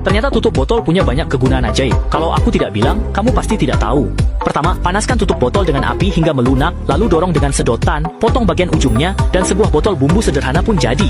Ternyata tutup botol punya banyak kegunaan ajaib. Kalau aku tidak bilang, kamu pasti tidak tahu. Pertama, panaskan tutup botol dengan api hingga melunak, lalu dorong dengan sedotan, potong bagian ujungnya, dan sebuah botol bumbu sederhana pun jadi.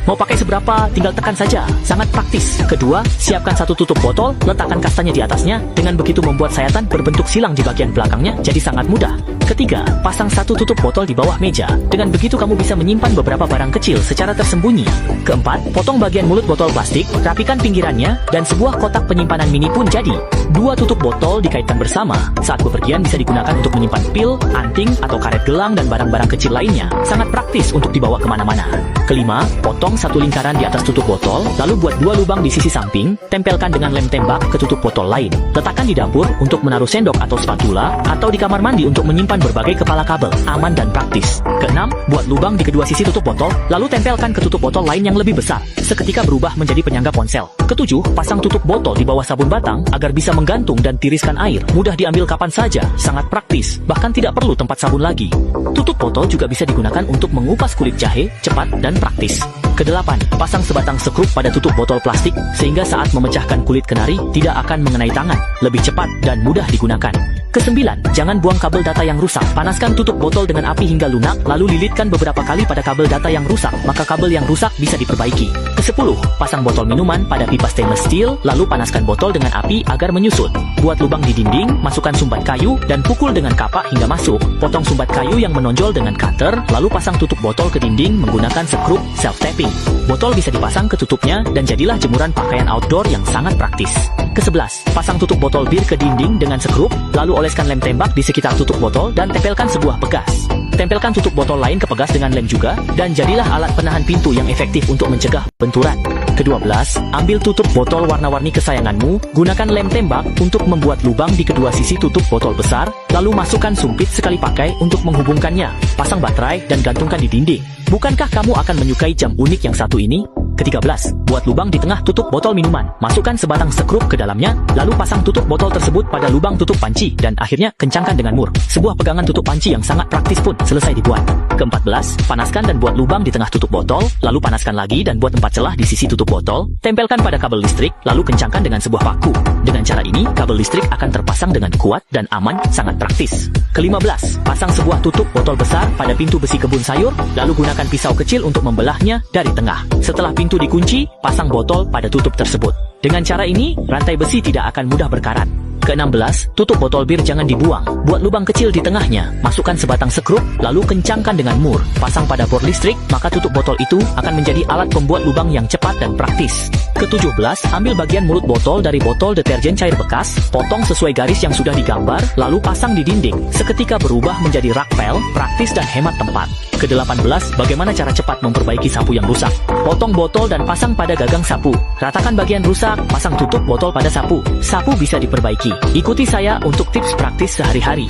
Mau pakai seberapa, tinggal tekan saja. Sangat praktis. Kedua, siapkan satu tutup botol, letakkan kastanya di atasnya. Dengan begitu membuat sayatan berbentuk silang di bagian belakangnya, jadi sangat mudah. Ketiga, pasang satu tutup botol di bawah meja. Dengan begitu kamu bisa menyimpan beberapa barang kecil secara tersembunyi. Keempat, potong bagian mulut botol plastik, rapikan pinggirannya, dan sebuah kotak penyimpanan mini pun jadi. Dua tutup botol dikaitkan bersama. Saat bepergian bisa digunakan untuk menyimpan pil, anting, atau karet gelang dan barang-barang kecil lainnya. Sangat praktis untuk dibawa kemana-mana. Kelima, potong satu lingkaran di atas tutup botol, lalu buat dua lubang di sisi samping, tempelkan dengan lem tembak ke tutup botol lain. Letakkan di dapur untuk menaruh sendok atau spatula, atau di kamar mandi untuk menyimpan berbagai kepala kabel. Aman dan praktis. Keenam, buat lubang di kedua sisi tutup botol, lalu tempelkan ke tutup botol lain yang lebih besar. Seketika berubah menjadi penyangga ponsel. Ketujuh, pasang tutup botol di bawah sabun batang agar bisa menggantung dan tiriskan air. Mudah diambil kapan saja, sangat praktis, bahkan tidak perlu tempat sabun lagi. Tutup botol juga bisa digunakan untuk mengupas kulit jahe, cepat dan praktis. Kedelapan, pasang sebatang sekrup pada tutup botol plastik sehingga saat memecahkan kulit kenari tidak akan mengenai tangan, lebih cepat dan mudah digunakan. Kesembilan, jangan buang kabel data yang rusak. Panaskan tutup botol dengan api hingga lunak, lalu lilitkan beberapa kali pada kabel data yang rusak, maka kabel yang rusak bisa diperbaiki. Kesepuluh, pasang botol minuman pada pipa stainless steel, lalu panaskan botol dengan api agar menyusut. Buat lubang di dinding, masukkan sumbat kayu, dan pukul dengan kapak hingga masuk. Potong sumbat kayu yang menonjol dengan cutter, lalu pasang tutup botol ke dinding menggunakan sekrup self-tapping. Botol bisa dipasang ke tutupnya, dan jadilah jemuran pakaian outdoor yang sangat praktis. Kesebelas, pasang tutup botol bir ke dinding dengan sekrup, lalu oleskan lem tembak di sekitar tutup botol dan tempelkan sebuah pegas. Tempelkan tutup botol lain ke pegas dengan lem juga, dan jadilah alat penahan pintu yang efektif untuk mencegah benturan. Ke-12, ambil tutup botol warna-warni kesayanganmu, gunakan lem tembak untuk membuat lubang di kedua sisi tutup botol besar, lalu masukkan sumpit sekali pakai untuk menghubungkannya. Pasang baterai dan gantungkan di dinding. Bukankah kamu akan menyukai jam unik yang satu ini? Ke-13, buat lubang di tengah tutup botol minuman. Masukkan sebatang sekrup ke dalamnya, lalu pasang tutup botol tersebut pada lubang tutup panci, dan akhirnya kencangkan dengan mur. Sebuah pegangan tutup panci yang sangat praktis pun selesai dibuat. Ke-14, panaskan dan buat lubang di tengah tutup botol, lalu panaskan lagi dan buat 4 celah di sisi tutup botol, tempelkan pada kabel listrik, lalu kencangkan dengan sebuah paku. Dengan cara ini, kabel listrik akan terpasang dengan kuat dan aman, sangat praktis. Ke-15, pasang sebuah tutup botol besar pada pintu besi kebun sayur, lalu gunakan pisau kecil untuk membelahnya dari tengah. Setelah pintu dikunci, pasang botol pada tutup tersebut. Dengan cara ini, rantai besi tidak akan mudah berkarat. Ke-16, tutup botol bir jangan dibuang. Buat lubang kecil di tengahnya, masukkan sebatang sekrup, lalu kencangkan dengan mur. Pasang pada bor listrik, maka tutup botol itu akan menjadi alat pembuat lubang yang cepat dan praktis. Ke-17, ambil bagian mulut botol dari botol deterjen cair bekas, potong sesuai garis yang sudah digambar, lalu pasang di dinding. Seketika berubah menjadi rak pel, praktis dan hemat tempat. Ke-18, bagaimana cara cepat memperbaiki sapu yang rusak? Potong botol dan pasang pada gagang sapu. Ratakan bagian rusak, pasang tutup botol pada sapu. Sapu bisa diperbaiki. Ikuti saya untuk tips praktis sehari-hari.